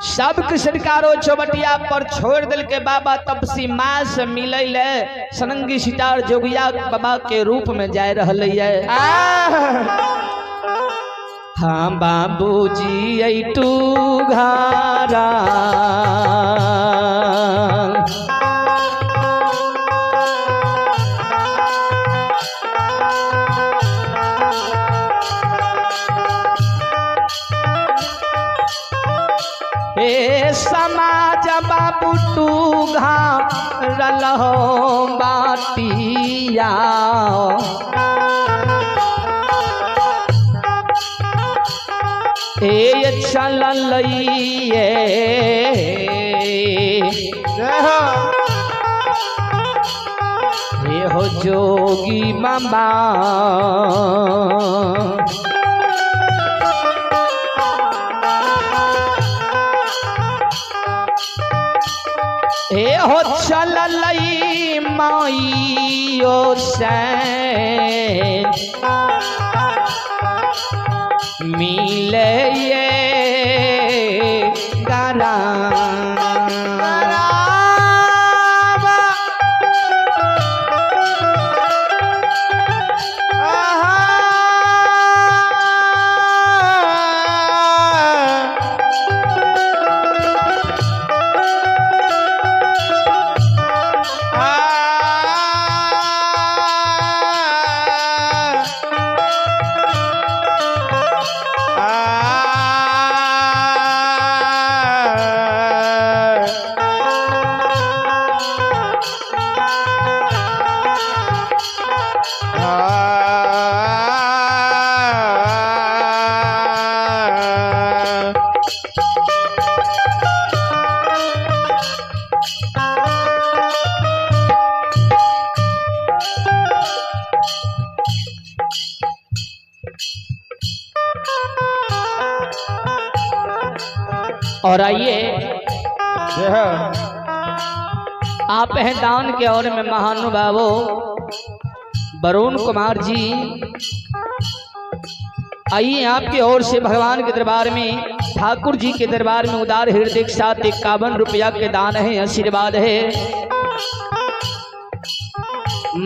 सब किसकारो चौबटिया पर छोड़ दिल के बाबा तपसी माँ से मिले ले सनंगी सितार जोगिया बाबा के रूप में जाए रहले है। हाँ बाबूजी ऐटू घारा समाज बाबू टू घारल हो बाटिया ए चलल ये हो जोगी बाबा हे हो चलल माइयो से मिले ये गारा और आइए आप हैं दान के और में महानुभावो वरुण कुमार जी आइए आपकी ओर से भगवान के दरबार में ठाकुर जी के दरबार में उदार हृदय के साथ 51 रुपया के दान है आशीर्वाद है।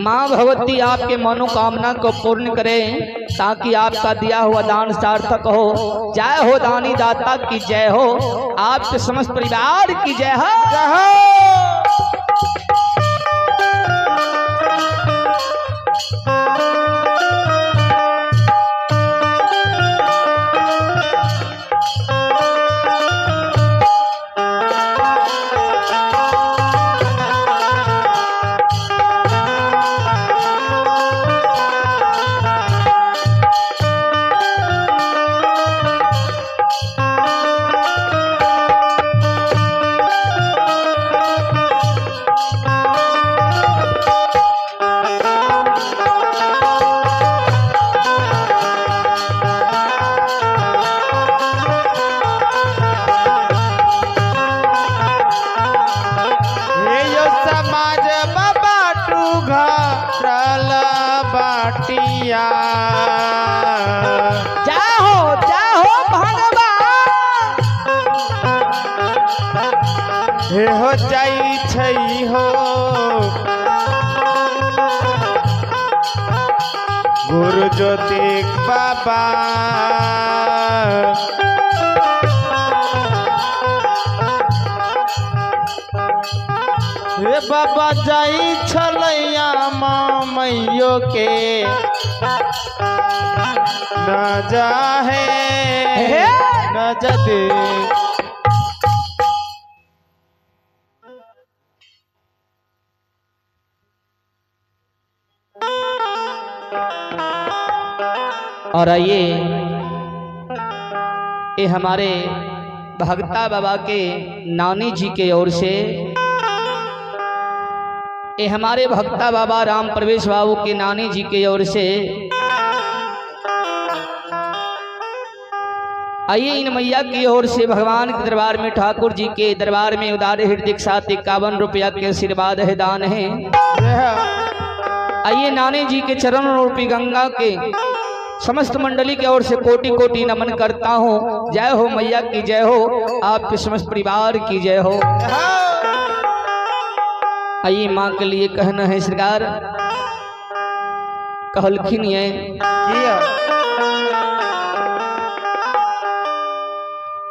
माँ भगवती आपके मनोकामना को पूर्ण करें ताकि आपका दिया हुआ दान सार्थक हो। जय हो दानी दाता की जय हो, आपके समस्त परिवार की जय हो। हे हो जाई छई हो गुरु ज्योति बाबा हे बाबा जाई छलैया मैयो के न जाहे न जदे और आइए ये हमारे भगता बाबा के नानी जी के ओर से ये हमारे भगता बाबा राम प्रवेश बाबू के नानी जी के ओर से आइए इन मैया की ओर से भगवान के दरबार में ठाकुर जी के दरबार में उदार हृदय के साथ 51 रुपया के आशीर्वाद है दान है। आइए नानी जी के चरण रूपी गंगा के समस्त मंडली की ओर से कोटि कोटि नमन करता हूँ। जय हो मैया की जय हो, आपके समस्त परिवार की जय हो। आइए माँ के लिए कहना है सरकार, कहलखिन ये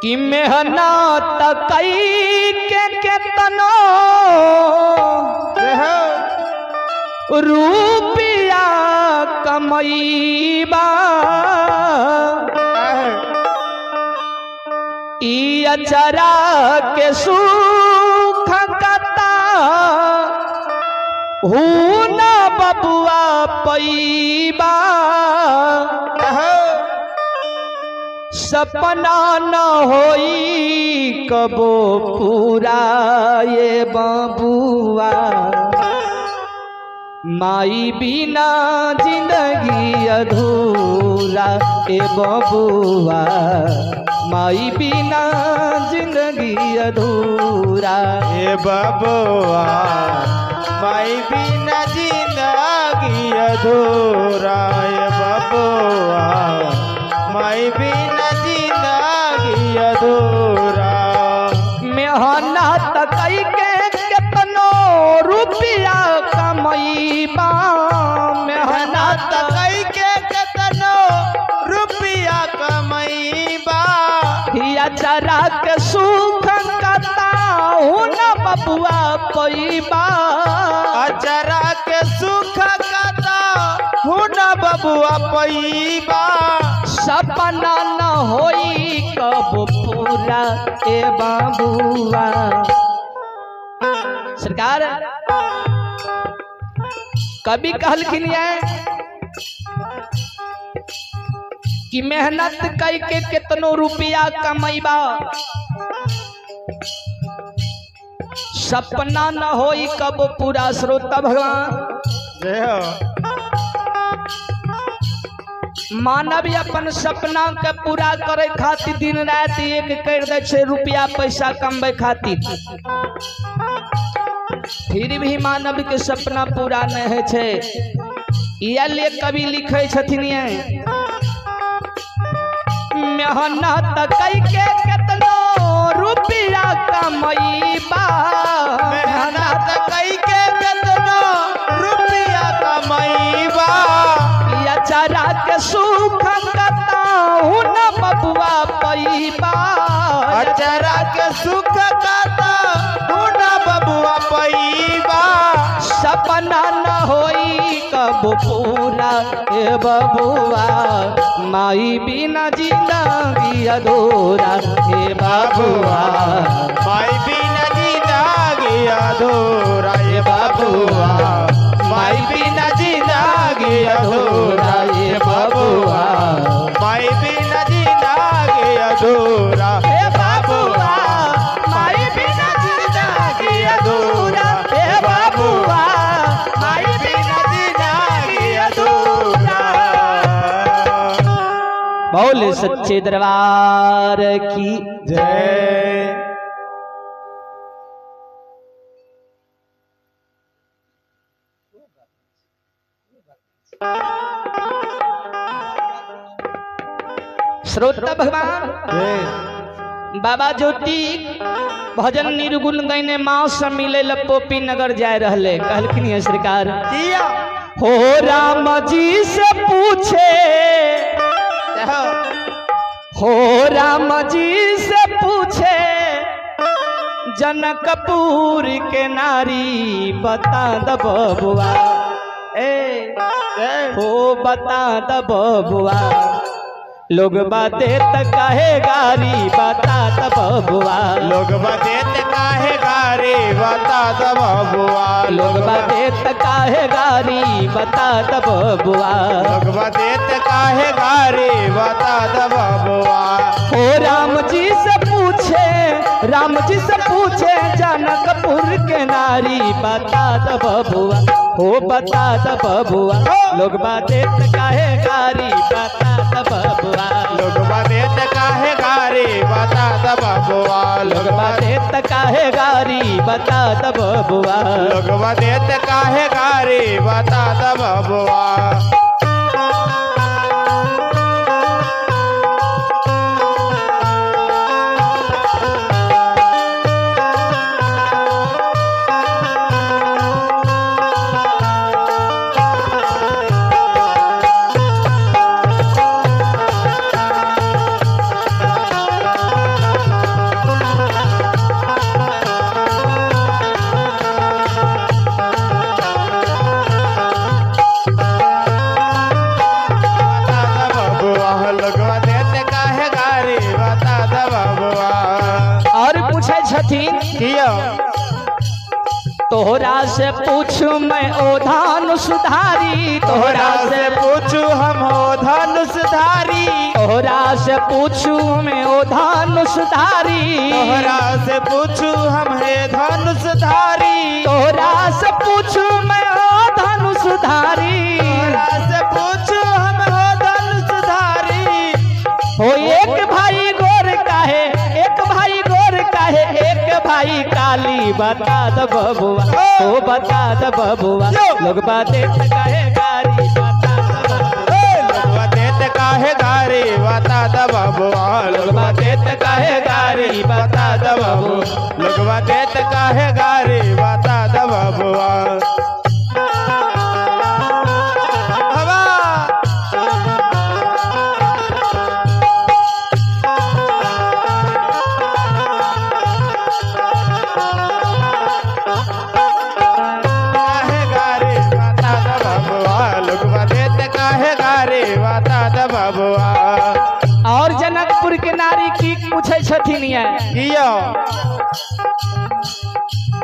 कि मेहनत कई के केतनो रूपिया कमईबा ई अचरा के सुख कता हूँ न बबुआ पैबा सपना न होई कबो पूरा ये बबुआ माई बिना जिंदगी अधूरा ए बबुआ माई बिना जिंदगी अधूरा ए बबुआ माई बिना जिंदगी अधूरा ए बबुआ माई बिना जिंदगी अधूरा मेहनत कई के केतनो रुपया कमईबा मेहनत कई के केतनो रुपया कमईबा हिया चरा के सुख कता हूँ न बबुआ पैबा अचरा के सुख कता हूँ न बबुआ पैबा सपना न होई कब पूरा ए बाबुआ। सरकार कभी कहलखिन कि मेहनत कई के कितनो रुपया कमईबा सपना न होई कब पूरा। श्रोता भगवान जय हो मानव अपन सपना के पूरा करे खातिर दिन रात एक कर दे छे रुपया पैसा कमबे खातिर, फिर भी मानव के सपना पूरा नहीं है छे। ये लिए कवि लिखे छथिन मेहनत कई के केतनो रुपया कमईबा मेहनत कई के केतनो रुपया कमईबा चरा के सुख कता हूँ न बबुआ पैबा अचरा के सुख कता हूँ न बबुआ पैबा सपना न होई कब पूरा ए बबुआ माई बिना जिंदगी अधूरा ए बबुआ माई बिना जिंदगी अधूरा ए बबुआ माई बिना जिंदगी अधूरा ए बबुआ माई बिना जिंदगी अधूरा ए बबुआ माई बिना जिंदगी अधूरा ए बबुआ माई बिना जिंदगी अधूरा। बोले सच्चे दरबार की जय। श्रोता भगवान बाबा ज्योति भजन निर्गुण गईने माँ से मिले पोपी नगर जाए रहले। कहलखिन है सरकार हो राम जी से पूछे हो राम जी से पूछे जनकपुर के नारी बता द बबुआ ए हो बता द बबुआ लोग बातें काहे गारी बता द बबुआ लोग बातें काहे गारी बता द बबुआ लोग बातें काहे गारी बता द बबुआ लोग बातें काहे गारी बता द बबुआ हो राम जी से पूछे जनकपुर के नारी बता द बबुआ हो बता द बबुआ लोग बातें काहे गारी बता द बबुआ लोग बातें काहे गारी बता द बबुआ लोग बातें काहे गारी बता द बबुआ लोग बातें काहे गारी बता द बबुआ बबुआ और पूछे छथिन किया तोहरा से पूछू मैं ओ धनुषधारी, तोहरा से पूछू हम हो धनुषधारी, तोहरा से पूछू मैं ओ धनुषधारी, तोहरा से पूछू हम है धनुषधारी, तोहरा से पूछू मैं ओ धनुषधारी, तोहरा से पूछू हम हो धनुषधारी। हो एक भाई गोर काहे, एक भाई गोर काहे, एक भाई काली, बता द बबुआ, ओ बता द बबुआ, लोग बातें काहे गारी, बता द बबुआ, लोग देत काहे गारी बता द बबुआ, लोग बातें काहे गारी, बता द बबुआ, लोग देत काहे गारी बता द बबुआ। हवा काहे गारी बता द बबुआ, लोग देत काहे गारी बता द बबुआ। और जनकपुर के नारी की पूछे छथिन ये किया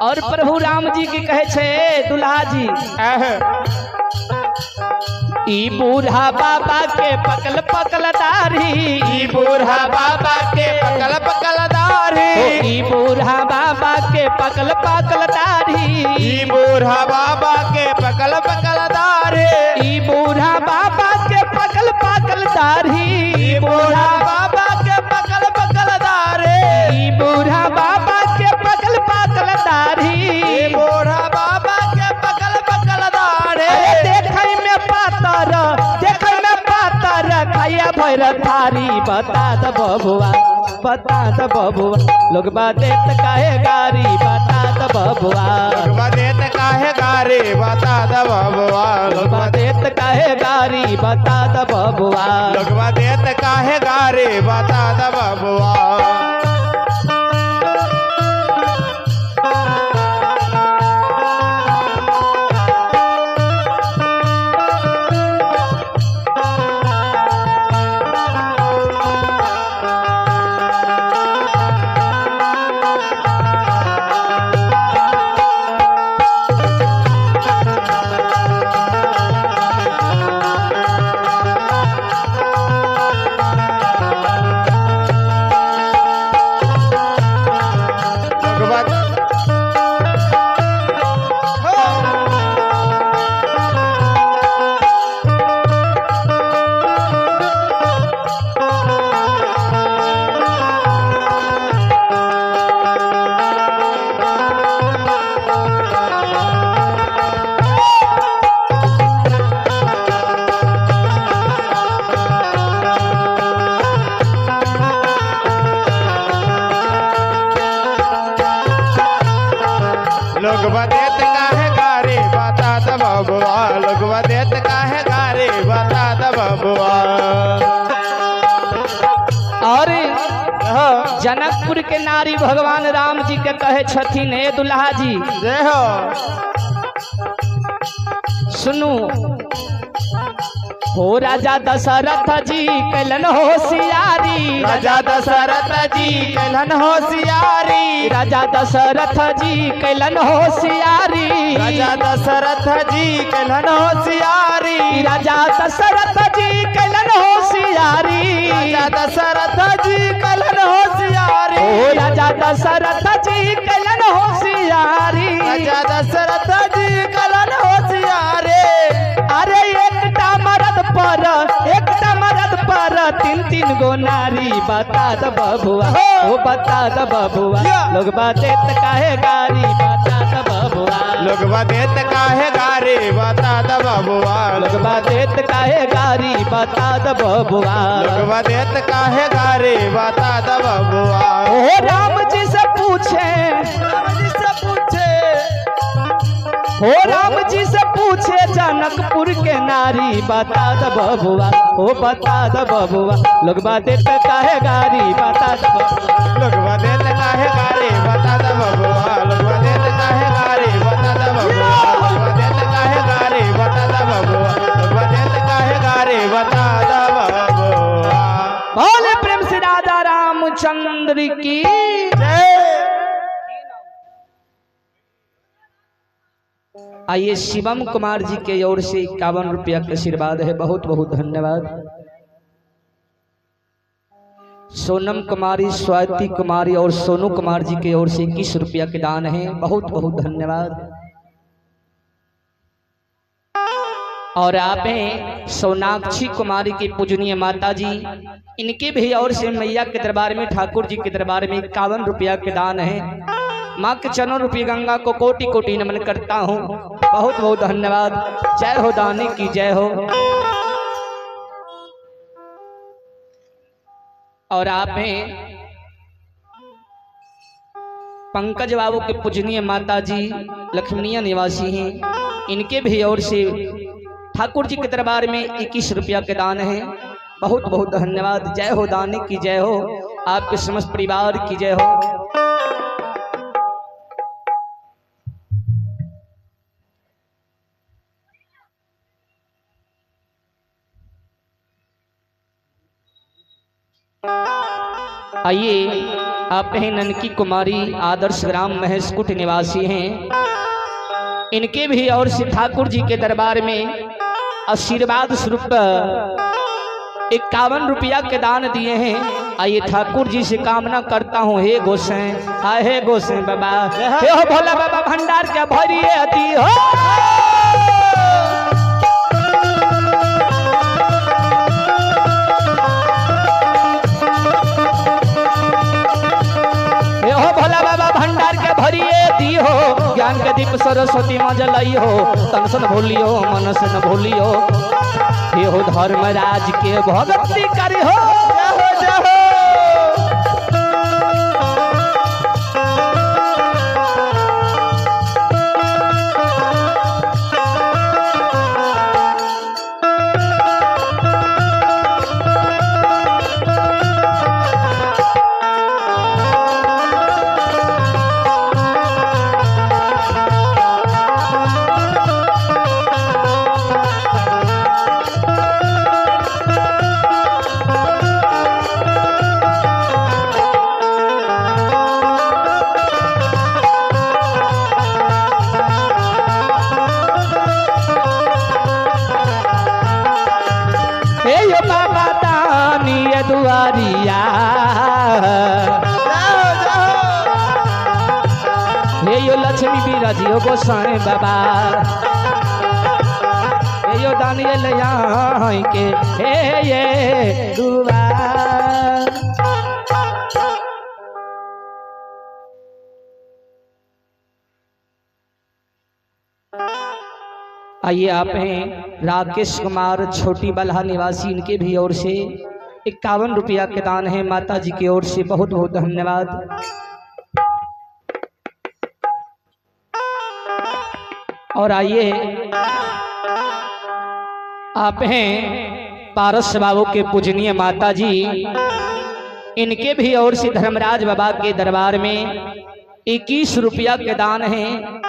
और प्रभु राम जी की कहे छे दुल्हा जी ई बूढ़ा बाबा के पकल पकल दाढ़ी, ई बूढ़ा बाबा के पकल पकल दाढ़ी, ई बूढ़ा बाबा के पकल पकल दाढ़ी, ई बूढ़ा बाबा के पकल पकल दाढ़ी, ई बूढ़ा बाबा के पकल पकल दाढ़ी, ई बूढ़ा बाबा के पकल पकल दाढ़ी, ई बूढ़ा बाबा के पकल पकल दाढ़ी, ई बूढ़ा बाबा के पकल पकल दाढ़ी। देखै में पातर, देखै में पातर, खाया भैर थारी, बता द बबुआ, बता द बबुआ, लोग बातें काहे गारी, बता द बबुआ, लोग देत काहे गारी बता द बबुआ, लोग बातें काहे गारी, बता द बबुआ, लोग देत काहे गारी बता द बबुआ। लोग देत काहे गारी बता द बबुआ, लोग देत काहे गारी बता द बबुआ। और जनकपुर के नारी भगवान राम जी के कहे छथिन हे दुल्हा जी जय हो सुनू, हो राजा दशरथ जी कैलन होशियारी, राजा दशरथ जी कैलन होशियारी, राजा दशरथ जी कैलन होशियारी, राजा दशरथ जी कैलन होशियारी, राजा दशरथ जी कैलन होशियारी, राजा दशरथ जी कैलन होशियारी, ओ राजा दशरथ जी कैलन होशियारी, राजा दशरथ जी कैलन होशियारी। अरे एकटा मरद पर तीन तीन गो नारी, बता द बबुआ, ओ बता द बबुआ, लोग बातें काहे गारी, बता द बबुआ, लोग देत काहे गारी बता द बबुआ, लोग बातें काहे गारी, बता द बबुआ, लोग देत काहे गारी बता द बबुआ। ओ राम जी से पूछे, हो राम जी से पूछे जनकपुर के नारी, बता द बबुआ, ओ बता द बबुआ, लोग बातें काहे गारी, बता द बबुआ, लोग देत काहे गारी बता द बबुआ, लोग देत काहे गारी बता द बबुआ, लोग देत काहे गारी बता द बबुआ, लोग देत काहे गारी बता द बबुआ। बोले प्रेम से राधा रामचंद्र की आइए शिवम कुमार जी के ओर से 51 रुपया का आशीर्वाद है, बहुत बहुत धन्यवाद। सोनम कुमारी, स्वाति कुमारी और सोनू कुमार जी की ओर से 21 रुपया के दान है, बहुत बहुत धन्यवाद। और आप हैं सोनाक्षी कुमारी की पूजनीय माता जी, इनके भी ओर से मैया के दरबार में, ठाकुर जी के दरबार में 51 रुपया के दान है। माँ के चरणों रूपी गंगा को कोटि कोटि नमन करता हूँ, बहुत बहुत धन्यवाद। जय हो दानी की जय हो। और आप हैं पंकज बाबू के पूजनीय माता जी, लक्ष्मीनिया निवासी हैं, इनके भी ओर से ठाकुर जी के दरबार में 21 रुपया के दान है, बहुत बहुत धन्यवाद। जय हो दानी की जय हो, आपके समस्त परिवार की जय हो। आइए आप हैं ननकी कुमारी, आदर्श ग्राम महेशकुट निवासी हैं, इनके भी और से ठाकुर जी के दरबार में आशीर्वाद स्वरूप 51 रुपया के दान दिए हैं। आइए ठाकुर जी से कामना करता हूँ, हे गोसाईं, हे गोसाईं बाबा, हे हो भोला बाबा भंडार क्या भरिए अति हो। भोला बाबा भंडार के भरिए दी हो, ज्ञान के दीप सरस्वती में जलाई हो, तन से न भूलियो मन से न भूलियो, ये हो धर्मराज के भक्ति करी हो। जय हो दुआरिया, हे यो लक्ष्मी बिराजियो गोसाईं बाबा, हे यो दानियल यहाँ के हे ये दुआ। आइए आप हैं राकेश कुमार, छोटी बल्हा निवासी, इनके भी ओर से 51 रुपया के दान है, माता जी की ओर से बहुत बहुत धन्यवाद। और आइए आप हैं पारस बाबू के पूजनीय माता जी, इनके भी ओर से धर्मराज बाबा के दरबार में 21 रुपया के दान है।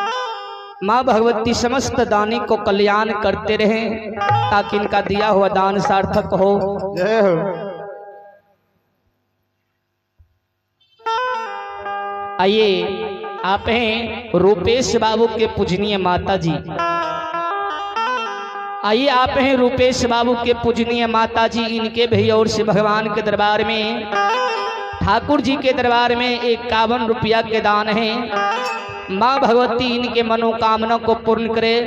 माँ भगवती समस्त दानी को कल्याण करते रहें, ताकि इनका दिया हुआ दान सार्थक हो। जय हो। आइए आप हैं रूपेश बाबू के पूजनीय माता जी, आइए आप हैं रूपेश बाबू के पूजनीय माता जी, इनके भी ओर से भगवान के दरबार में, ठाकुर जी के दरबार में 51 रुपया के दान है। माँ भगवती इनके मनोकामना को पूर्ण करे,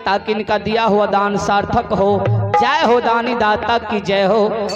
ताकि इनका दिया हुआ दान सार्थक हो। जय हो दानी दाता की जय हो।